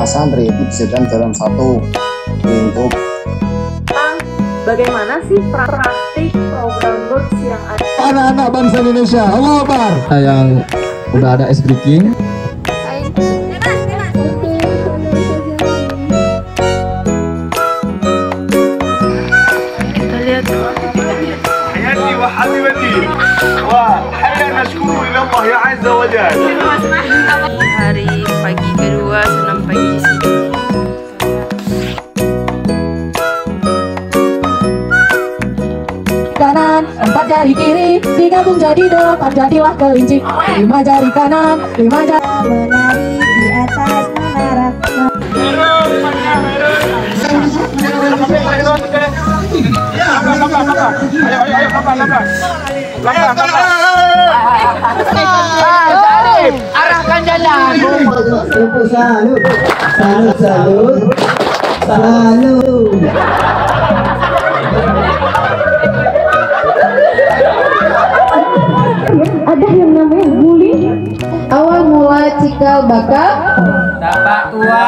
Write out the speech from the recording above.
santri itu disediakan jalan satu lingkup. Bagaimana sih praktik program BERS yang ada? Anak-anak bangsa Indonesia, Allahu Akbar. Yang udah ada es breaking. Kita lihat. حياتي وحبيبتي وحيا نشكر إلى الله عز وجل. Hari pagi kedua senam pagi di sini. Kanan, 4 jari kiri digabung jadi 8, jadilah kelinci. 5 jari kanan, 5 jari menari di atas menara. Arahkan jalan. Salut. Ada yang namanya guling. Awal mula cikal bakal Bapak tua.